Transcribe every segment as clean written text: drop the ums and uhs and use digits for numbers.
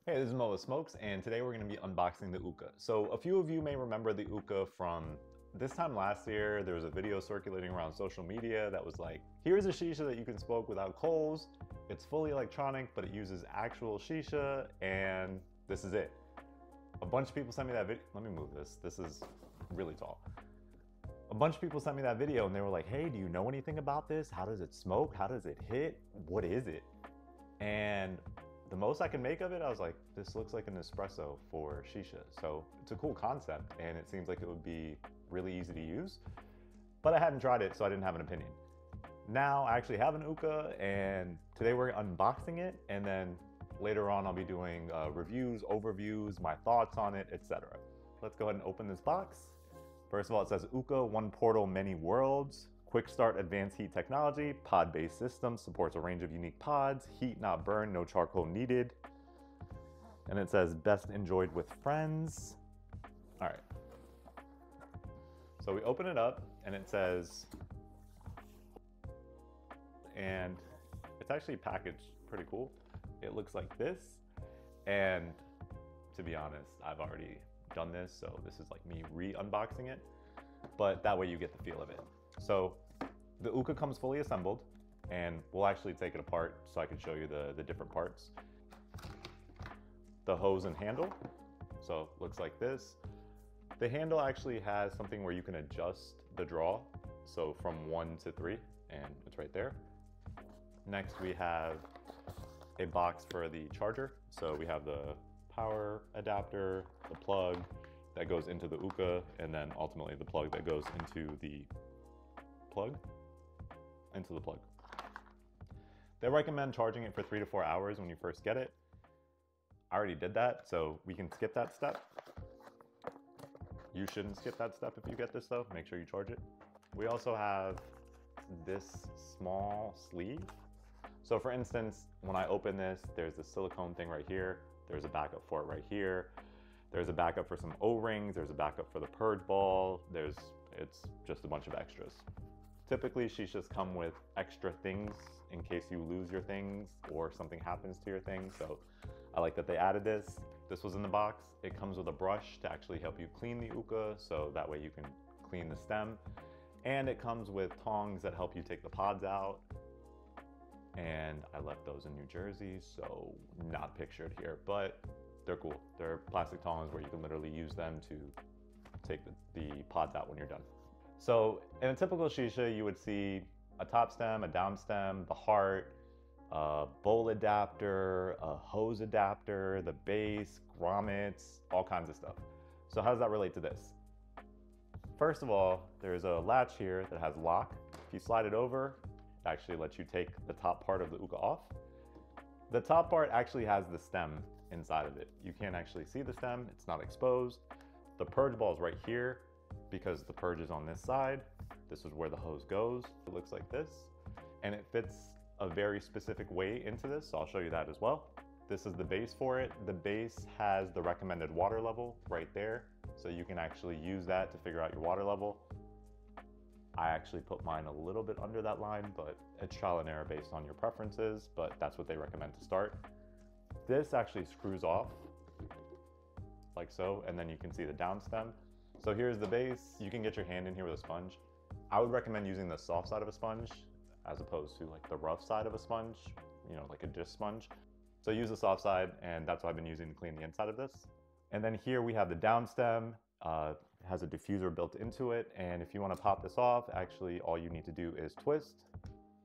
Hey, this is Mo with Smokes, and today we're going to be unboxing the OOKA. So a few of you may remember the OOKA from this time last year. There was a video circulating around social media that was like, here's a shisha that you can smoke without coals. It's fully electronic, but it uses actual shisha, and this is it. A bunch of people sent me that video. Let me move this. This is really tall. A bunch of people sent me that video and they were like, hey, do you know anything about this? How does it smoke? How does it hit? What is it? And the most I can make of it, I was like, this looks like an espresso for shisha. So it's a cool concept and it seems like it would be really easy to use, but I hadn't tried it, so I didn't have an opinion. Now I actually have an OOKA and today we're unboxing it, and then later on I'll be doing reviews, overviews, my thoughts on it, etc. Let's go ahead and open this box. First of all, it says OOKA, one portal, many worlds. Quick start advanced heat technology, pod-based system, supports a range of unique pods, heat not burn, no charcoal needed. And it says best enjoyed with friends. All right. So we open it up and it says, and it's actually packaged pretty cool. It looks like this. And to be honest, I've already done this, so this is like me re-unboxing it, but that way you get the feel of it. So the OOKA comes fully assembled, and we'll actually take it apart so I can show you the different parts. The hose and handle, so it looks like this. The handle actually has something where you can adjust the draw, so from 1 to 3, and it's right there. Next we have a box for the charger. So we have the power adapter, the plug that goes into the OOKA, and then ultimately the plug that goes into the plug. They recommend charging it for 3 to 4 hours when you first get it. I already did that, so we can skip that step. You shouldn't skip that step if you get this though. Make sure you charge it. We also have this small sleeve. So for instance, when I open this, there's the silicone thing right here. There's a backup for it right here. There's a backup for some O-rings. There's a backup for the purge ball. It's just a bunch of extras. Typically, shishas come with extra things in case you lose your things or something happens to your things. So I like that they added this. This was in the box. It comes with a brush to actually help you clean the OOKA, so that way you can clean the stem. And it comes with tongs that help you take the pods out. And I left those in New Jersey, so not pictured here, but they're cool. They're plastic tongs where you can literally use them to take the pods out when you're done. So in a typical shisha, you would see a top stem, a down stem, the heart, a bowl adapter, a hose adapter, the base, grommets, all kinds of stuff. So how does that relate to this? First of all, there's a latch here that has lock. If you slide it over, it actually lets you take the top part of the OOKA off. The top part actually has the stem inside of it. You can't actually see the stem, it's not exposed. The purge ball is right here because the purge is on this side. This is where the hose goes. It looks like this, and it fits a very specific way into this, so I'll show you that as well. This is the base for it. The base has the recommended water level right there, so you can actually use that to figure out your water level. I actually put mine a little bit under that line, but it's trial and error based on your preferences, but that's what they recommend to start. This actually screws off like so, and then you can see the down stem. So here's the base. You can get your hand in here with a sponge. I would recommend using the soft side of a sponge as opposed to like the rough side of a sponge, you know, like a dish sponge. So use the soft side, and that's what I've been using to clean the inside of this. And then here we have the down stem. It has a diffuser built into it, and if you want to pop this off, actually all you need to do is twist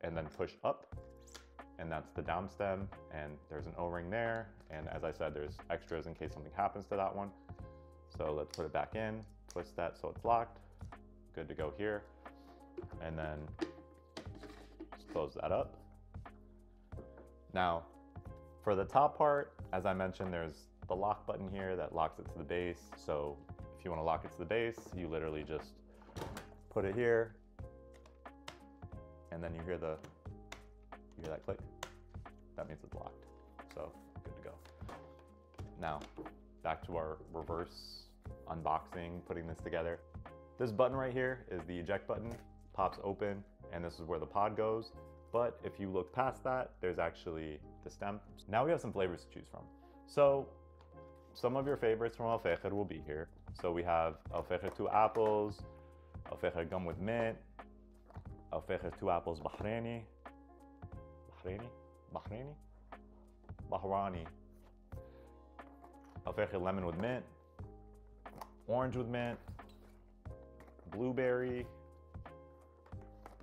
and then push up, and that's the down stem, and there's an O-ring there, and as I said, there's extras in case something happens to that one. So let's put it back in, twist that so it's locked, good to go here, and then just close that up. Now for the top part, as I mentioned, there's the lock button here that locks it to the base. So if you want to lock it to the base, you literally just put it here, and then you hear that click. That means it's locked. So good to go. Now back to our reverse unboxing, putting this together. This button right here is the eject button, pops open, and this is where the pod goes. But if you look past that, there's actually the stem. Now we have some flavors to choose from. So some of your favorites from Al Fajr will be here. So we have Al Fajr 2 apples, Al Fajr gum with mint, Al Fajr 2 apples Bahraini, Bahrani, Al Fajr lemon with mint, orange with mint, blueberry,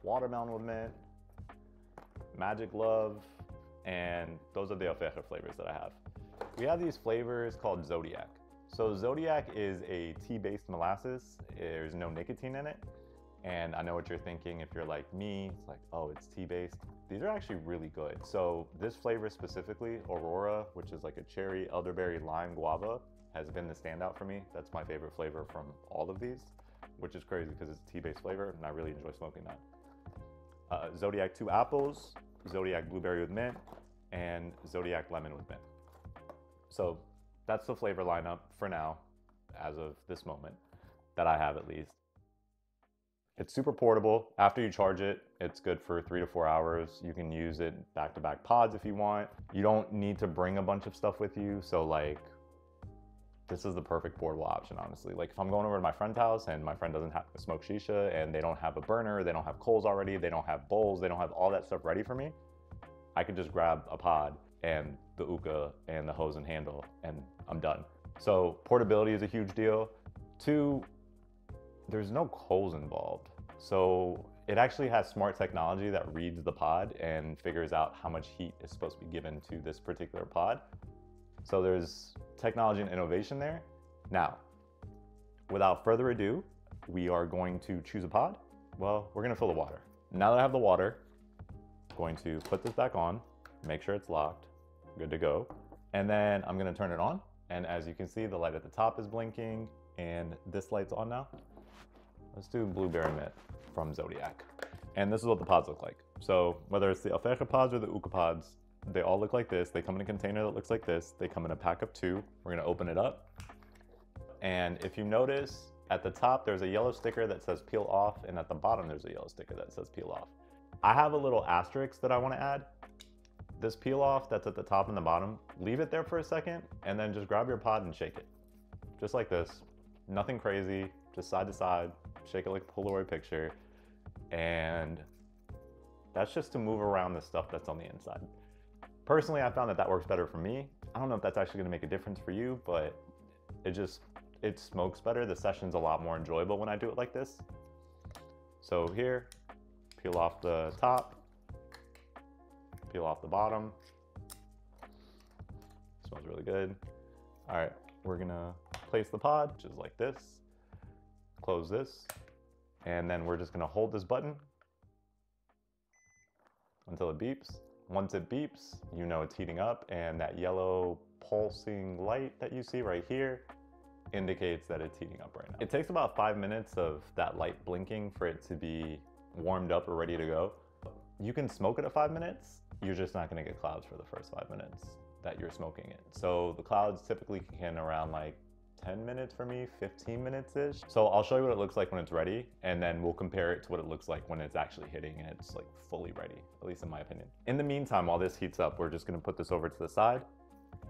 watermelon with mint, magic love, and those are the Al Fajr flavors that I have. We have these flavors called Zodiac. So Zodiac is a tea-based molasses. There's no nicotine in it. And I know what you're thinking if you're like me, it's like, oh, it's tea-based. These are actually really good. So this flavor specifically, Aurora, which is like a cherry, elderberry, lime, guava, has been the standout for me. That's my favorite flavor from all of these, which is crazy because it's a tea-based flavor and I really enjoy smoking that. Zodiac 2 apples, Zodiac blueberry with mint, and Zodiac lemon with mint. So that's the flavor lineup for now, as of this moment, that I have at least. It's super portable. After you charge it, it's good for 3 to 4 hours. You can use it back-to-back pods if you want. You don't need to bring a bunch of stuff with you. So like, this is the perfect portable option, honestly. Like if I'm going over to my friend's house and my friend doesn't have to smoke shisha and they don't have a burner, they don't have coals already, they don't have bowls, they don't have all that stuff ready for me, I could just grab a pod and the OOKA and the hose and handle and I'm done. So portability is a huge deal. 2, there's no coals involved. So it actually has smart technology that reads the pod and figures out how much heat is supposed to be given to this particular pod. So there's technology and innovation there. Now, without further ado, we are going to choose a pod. Well, we're gonna fill the water. Now that I have the water, I'm going to put this back on, make sure it's locked, good to go. And then I'm gonna turn it on. And as you can see, the light at the top is blinking and this light's on now. Let's do blueberry mint from Zodiac. And this is what the pods look like. So whether it's the Al Fajr pods or the OOKA pods, they all look like this. They come in a container that looks like this. They come in a pack of 2. We're gonna open it up. And if you notice, at the top, there's a yellow sticker that says peel off, and at the bottom, there's a yellow sticker that says peel off. I have a little asterisk that I wanna add. This peel off that's at the top and the bottom, leave it there for a second, and then just grab your pod and shake it. Just like this, nothing crazy, just side to side, shake it like a Polaroid picture. And that's just to move around the stuff that's on the inside. Personally, I found that that works better for me. I don't know if that's actually gonna make a difference for you, but it smokes better. The session's a lot more enjoyable when I do it like this. So here, peel off the top, peel off the bottom. Smells really good. All right, we're gonna place the pod, which is like this. Close this, and then we're just gonna hold this button until it beeps. Once it beeps, you know it's heating up, and that yellow pulsing light that you see right here indicates that it's heating up right now. It takes about 5 minutes of that light blinking for it to be warmed up or ready to go. You can smoke it at 5 minutes, you're just not gonna get clouds for the first 5 minutes that you're smoking it. So the clouds typically kick in around like 10 minutes for me, 15 minutes-ish. So I'll show you what it looks like when it's ready, and then we'll compare it to what it looks like when it's actually hitting and it's like fully ready, at least in my opinion. In the meantime, while this heats up, we're just gonna put this over to the side.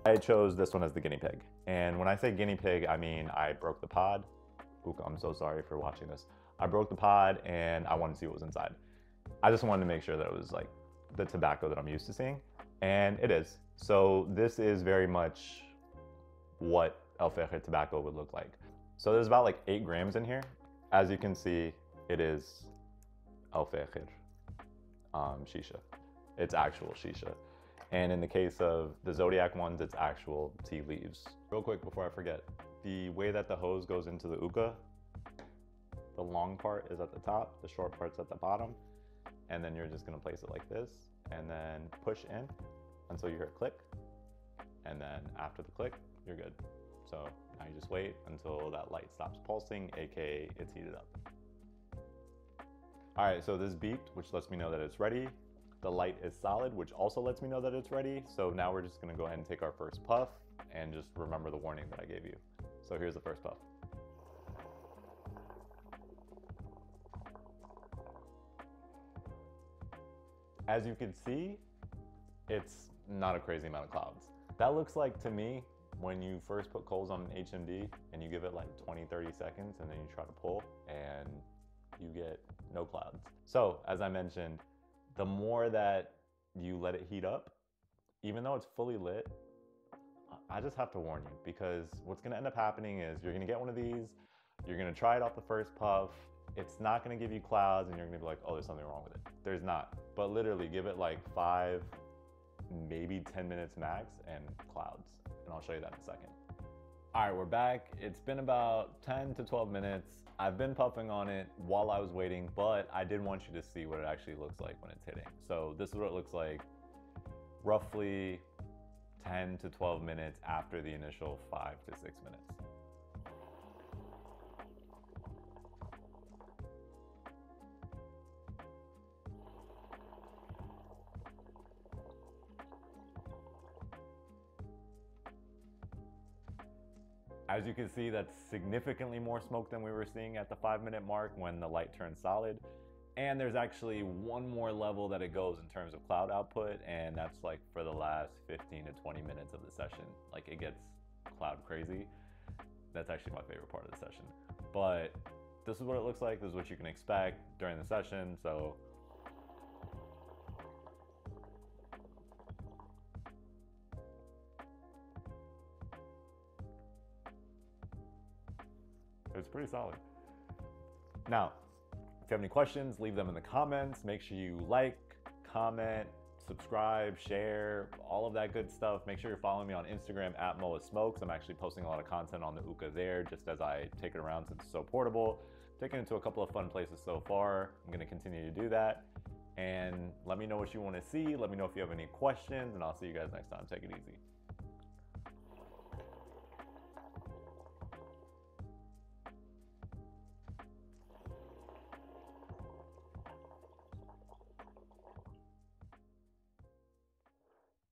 I chose this one as the guinea pig. And when I say guinea pig, I mean I broke the pod. Ooh, I'm so sorry for watching this. I broke the pod and I wanted to see what was inside. I just wanted to make sure that it was like the tobacco that I'm used to seeing, and it is. So this is very much what Al Fajr tobacco would look like. So there's about like 8 grams in here. As you can see, it is Al Fajr shisha. It's actual shisha. And in the case of the Zodiac ones, it's actual tea leaves. Real quick before I forget, the way that the hose goes into the OOKA, the long part is at the top, the short part's at the bottom, and then you're just gonna place it like this, and then push in until you hear a click, and then after the click, you're good. So now you just wait until that light stops pulsing, aka it's heated up. All right, so this beeped, which lets me know that it's ready. The light is solid, which also lets me know that it's ready. So now we're just gonna go ahead and take our first puff and just remember the warning that I gave you. So here's the first puff. As you can see, it's not a crazy amount of clouds. That looks like, to me, when you first put coals on an HMD and you give it like 20-30 seconds and then you try to pull and you get no clouds. So as I mentioned, the more that you let it heat up, even though it's fully lit, I just have to warn you, because what's gonna end up happening is you're gonna get one of these, you're gonna try it off the first puff, it's not gonna give you clouds, and you're gonna be like, oh, there's something wrong with it. There's not. But literally give it like 5, maybe 10 minutes max and clouds. And I'll show you that in a second. All right, we're back. It's been about 10 to 12 minutes. I've been puffing on it while I was waiting, but I did want you to see what it actually looks like when it's hitting. So this is what it looks like roughly 10 to 12 minutes after the initial 5 to 6 minutes. As you can see, that's significantly more smoke than we were seeing at the 5-minute mark when the light turned solid. And there's actually one more level that it goes in terms of cloud output, and that's like for the last 15 to 20 minutes of the session. Like, it gets cloud crazy. That's actually my favorite part of the session. But this is what it looks like. This is what you can expect during the session. So it's pretty solid. Now, if you have any questions, leave them in the comments. Make sure you like, comment, subscribe, share, all of that good stuff. Make sure you're following me on Instagram at Moa Smokes. I'm actually posting a lot of content on the OOKA there, just as I take it around since it's so portable. Taken it to a couple of fun places so far. I'm gonna continue to do that. And let me know what you wanna see. Let me know if you have any questions, and I'll see you guys next time. Take it easy.